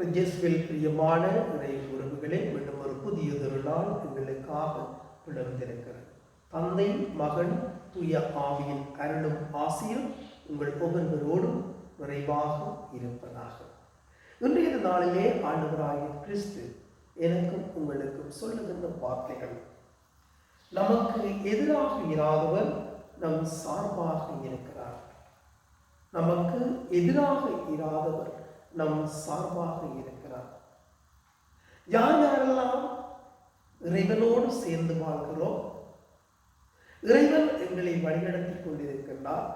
கிறிஸ்துவில் பிரியமான இறை உறவுகளே, மீண்டும் ஒரு புதிய நாள் எங்களுக்காக பிளந்திருக்கிறது. தந்தை, மகன், தூய ஆவியின் அருளும் ஆசியும் உங்கள் ஒவ்வொருவரோடும் நிறைவாக இருப்பதாக. இன்றைய நாளிலே ஆண்டவராகிய கிறிஸ்து எனக்கும் உங்களுக்கும் சொல்லுகின்ற வார்த்தைகள், நமக்கு எதிராக இராதவர் நம் சார்பாக இருக்கிறார். நமக்கு எதிராக இராதவர் நம் சார்பாக இருக்கிறார். யார் யாரெல்லாம் இறைவனோடு சேர்ந்து வாழ்கிறோம், இறைவன் எங்களை வழிநடத்திக் கொண்டிருக்கின்றார்,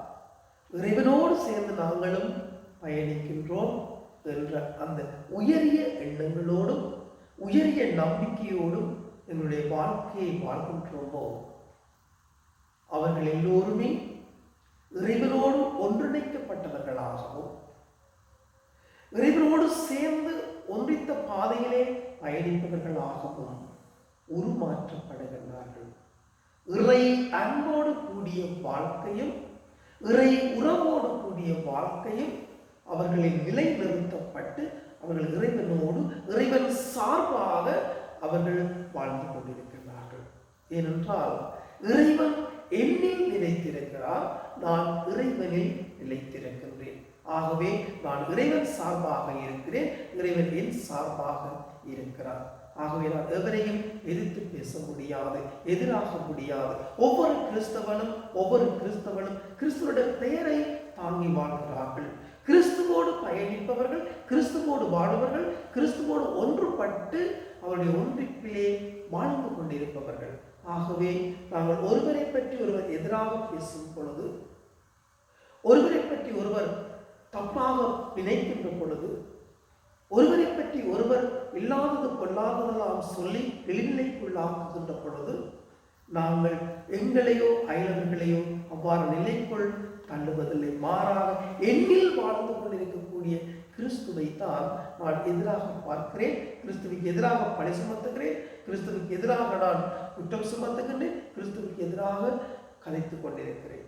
இறைவனோடு சேர்ந்து நாங்களும் பயணிக்கின்றோம் என்ற அந்த உயரிய எண்ணங்களோடும் உயரிய நம்பிக்கையோடும் எங்களுடைய வாழ்க்கையை வாழ்கின்றோமோ, அவர்கள் எல்லோருமே இறைவனோடு ஒன்றிணைக்கப்பட்டவர்களாகவும் இறைவனோடு சேர்ந்து ஒன்றித்த பாதையிலே பயணிப்பவர்களாகவும் உருமாற்றப்படுகின்றார்கள். இறை அன்போடு கூடிய வாழ்க்கையும் இறை உறவோடு கூடிய வாழ்க்கையும் அவர்களின் நிலை நிறுத்தப்பட்டு அவர்கள் இறைவனோடு இறைவன் சார்பாக அவர்கள் வாழ்ந்து கொண்டிருக்கிறார்கள். ஏனென்றால் இறைவன் என்னில் நிலைத்திருக்கிறார், நான் இறைவனில் நிலைத்திருக்கின்றேன். ஆகவே நான் இறைவன் சார்பாக இருக்கிறேன், இறைவன் என் சார்பாக இருக்கிறார். ஆகவே நான் எவரையும் எதிர்த்து பேச முடியாது, எதிராக முடியாது. ஒவ்வொரு கிறிஸ்தவனும் கிறிஸ்துவோட பெயரை தாங்கி வாழ்கிறார்கள். கிறிஸ்துவோடு பயணிப்பவர்கள், கிறிஸ்துவோடு வாழ்பவர்கள், கிறிஸ்துவோடு ஒன்றுபட்டு அவருடைய ஒன்றிப்பிலே வாழ்ந்து கொண்டிருப்பவர்கள். ஆகவே நாங்கள் ஒருவரை பற்றி ஒருவர் எதிராக பேசும் பொழுது, ஒருவரை பற்றி ஒருவர் தப்பாக நினைக்கின்ற பொழுது, ஒருவரை பற்றி ஒருவர் இல்லாதது கொள்ளாததெல்லாம் சொல்லி இழிநிலைக்குள்ளாக்குகின்ற பொழுது, நாங்கள் எங்களையோ அயலவர்களையோ அவ்வாறு நிலைக்குள் தள்ளுவதில்லை. மாறாக என்னில் வாழ்ந்து கொண்டிருக்கக்கூடிய கிறிஸ்துவை தான் நான் எதிராக பார்க்கிறேன், கிறிஸ்துவுக்கு எதிராக பழி சுமத்துகிறேன், கிறிஸ்துவுக்கு எதிராக நான் குற்றம் சுமத்துகின்றேன், கிறிஸ்துவுக்கு எதிராக கலைத்துக் கொண்டிருக்கிறேன்.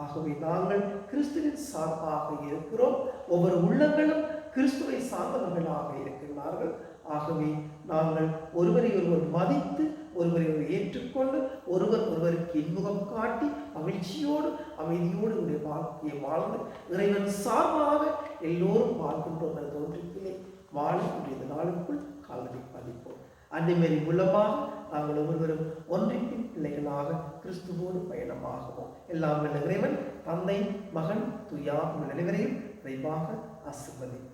ஆகவே நாங்கள் கிறிஸ்துவின் சார்பாக இருக்கிறோம். ஒவ்வொரு உள்ளங்களும் கிறிஸ்துவை சார்ந்தவர்களாக இருக்கின்றார்கள். ஆகவே நாங்கள் ஒருவரை ஒருவர் மதித்து, ஒருவரை ஒருவர் ஏற்றுக்கொண்டு, ஒருவர் ஒருவருக்கு இன்முகம் காட்டி மகிழ்ச்சியோடு அமைதியோடு உடைய வாழ்க்கையை வாழ்ந்து இறைவன் சார்பாக எல்லோரும் வாழ்கின்றோம் என்ற தோற்றத்திலே வாழக்கூடிய நாளுக்குள் காலடி பதிப்போம். அன்னைமேரி மூலமாக நாங்கள் ஒவ்வொருவரும் ஒன்றிப்பின் பிள்ளைகளாக கிறிஸ்துவோடு பயணமாகவும் எல்லாம் இறைவன் தந்தை, மகன், தூய ஆவி அனைவரையும் விரைவாக ஆசீர்வதிப்பார்.